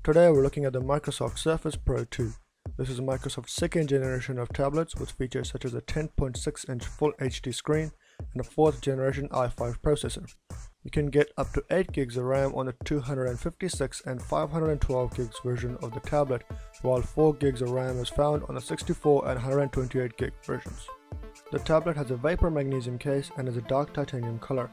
Today we're looking at the Microsoft Surface Pro 2. This is Microsoft's second generation of tablets with features such as a 10.6-inch Full HD screen and a 4th generation i5 processor. You can get up to 8 gigs of RAM on the 256 and 512 gigs version of the tablet, while 4 gigs of RAM is found on the 64 and 128 gig versions. The tablet has a vapor magnesium case and is a dark titanium color.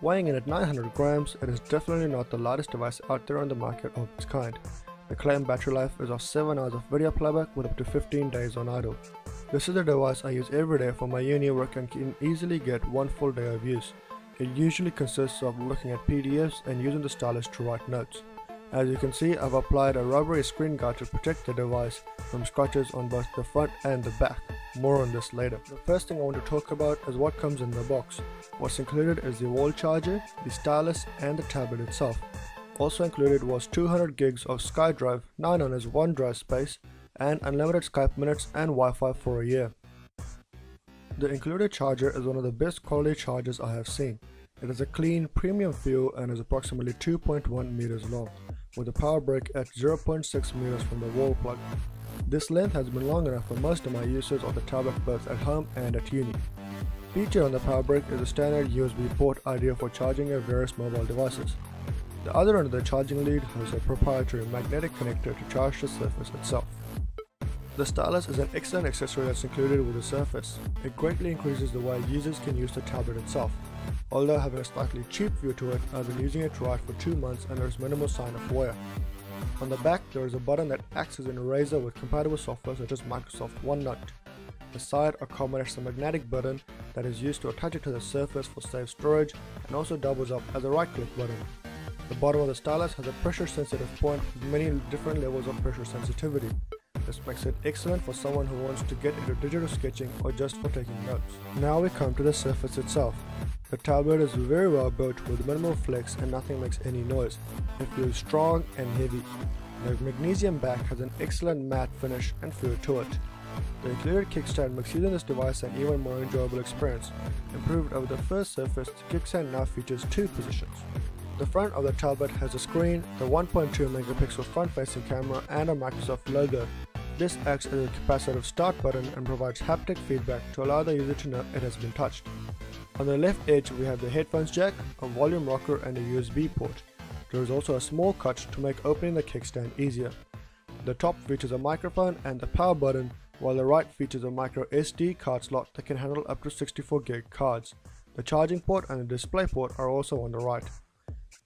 Weighing in at 900 grams, it is definitely not the lightest device out there on the market of its kind. The claimed battery life is of 7 hours of video playback with up to 15 days on idle. This is the device I use every day for my uni work and can easily get one full day of use. It usually consists of looking at PDFs and using the stylus to write notes. As you can see, I've applied a rubbery screen guard to protect the device from scratches on both the front and the back. More on this later. The first thing I want to talk about is what comes in the box. What's included is the wall charger, the stylus, and the tablet itself. Also included was 200 gigs of SkyDrive, 9 on his OneDrive space, and unlimited Skype minutes and Wi-Fi for a year. The included charger is one of the best quality chargers I have seen. It is a clean, premium feel and is approximately 2.1 meters long, with a power brick at 0.6 meters from the wall plug. This length has been long enough for most of my uses of the tablet both at home and at uni. Featured on the power brick is a standard USB port ideal for charging your various mobile devices. The other end of the charging lead has a proprietary magnetic connector to charge the Surface itself. The stylus is an excellent accessory that's included with the Surface. It greatly increases the way users can use the tablet itself. Although having a slightly cheap view to it, I've been using it right for 2 months and there is minimal sign of wear. On the back there is a button that acts as an eraser with compatible software such as Microsoft OneNote. The side accommodates a magnetic button that is used to attach it to the Surface for safe storage and also doubles up as a right-click button. The bottom of the stylus has a pressure sensitive point with many different levels of pressure sensitivity. This makes it excellent for someone who wants to get into digital sketching or just for taking notes. Now we come to the Surface itself. The tablet is very well built with minimal flex and nothing makes any noise. It feels strong and heavy. The magnesium back has an excellent matte finish and feel to it. The included kickstand makes using this device an even more enjoyable experience. Improved over the first Surface, the kickstand now features 2 positions. The front of the tablet has a screen, the 1.2 megapixel front-facing camera and a Microsoft logo. This acts as a capacitive start button and provides haptic feedback to allow the user to know it has been touched. On the left edge we have the headphones jack, a volume rocker and a USB port. There is also a small cut to make opening the kickstand easier. The top features a microphone and the power button, while the right features a micro SD card slot that can handle up to 64 gig cards. The charging port and the display port are also on the right.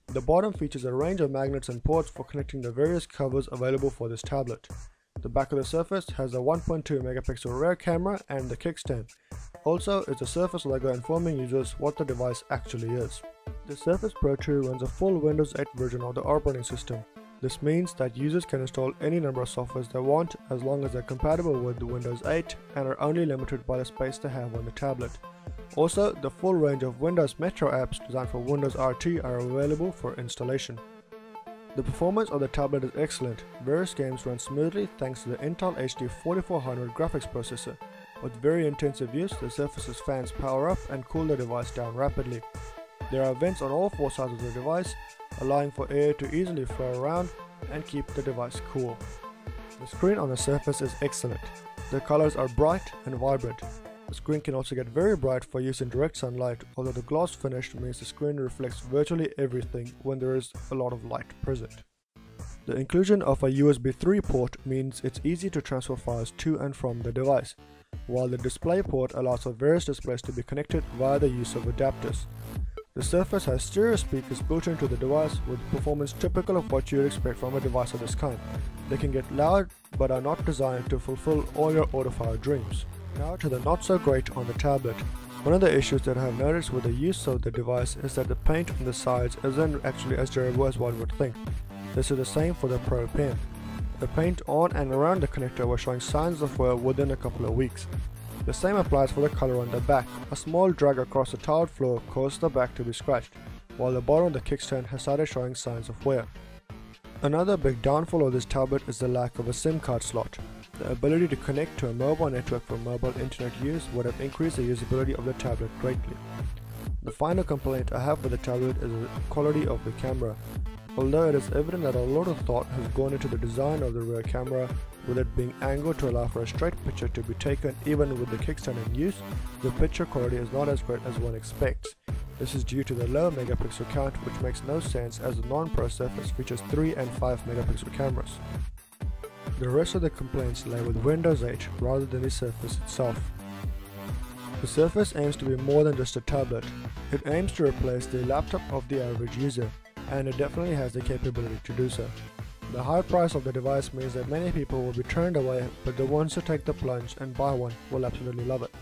The bottom features a range of magnets and ports for connecting the various covers available for this tablet. The back of the Surface has a 1.2 megapixel rear camera and the kickstand. Also is the Surface logo informing users what the device actually is. The Surface Pro 2 runs a full Windows 8 version of the operating system. This means that users can install any number of softwares they want as long as they're compatible with the Windows 8 and are only limited by the space they have on the tablet. Also, the full range of Windows Metro apps designed for Windows RT are available for installation. The performance of the tablet is excellent. Various games run smoothly thanks to the Intel HD 4400 graphics processor. With very intensive use, the Surface's fans power up and cool the device down rapidly. There are vents on all 4 sides of the device, allowing for air to easily flow around and keep the device cool. The screen on the Surface is excellent. The colors are bright and vibrant. The screen can also get very bright for use in direct sunlight, although the gloss finish means the screen reflects virtually everything when there is a lot of light present. The inclusion of a USB 3 port means it's easy to transfer files to and from the device, while the display port allows for various displays to be connected via the use of adapters. The Surface has stereo speakers built into the device with performance typical of what you would expect from a device of this kind. They can get loud but are not designed to fulfill all your audiophile dreams. Now to the not so great on the tablet. One of the issues that I have noticed with the use of the device is that the paint on the sides isn't actually as durable as one would think. This is the same for the Pro Pen. The paint on and around the connector was showing signs of wear within a couple of weeks. The same applies for the color on the back. A small drag across the tiled floor caused the back to be scratched, while the bottom of the kickstand has started showing signs of wear. Another big downfall of this tablet is the lack of a SIM card slot. The ability to connect to a mobile network for mobile internet use would have increased the usability of the tablet greatly. The final complaint I have with the tablet is the quality of the camera. Although it is evident that a lot of thought has gone into the design of the rear camera, with it being angled to allow for a straight picture to be taken even with the kickstand in use, the picture quality is not as great as one expects. This is due to the low megapixel count, which makes no sense as the non-Pro Surface features 3 and 5 megapixel cameras. The rest of the complaints lay with Windows 8 rather than the Surface itself. The Surface aims to be more than just a tablet. It aims to replace the laptop of the average user, and it definitely has the capability to do so. The high price of the device means that many people will be turned away, but the ones who take the plunge and buy one will absolutely love it.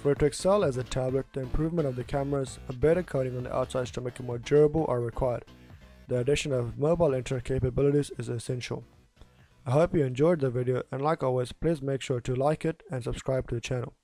For it to excel as a tablet, the improvement of the cameras, a better coating on the outsides to make it more durable are required. The addition of mobile internet capabilities is essential. I hope you enjoyed the video, and like always, please make sure to like it and subscribe to the channel.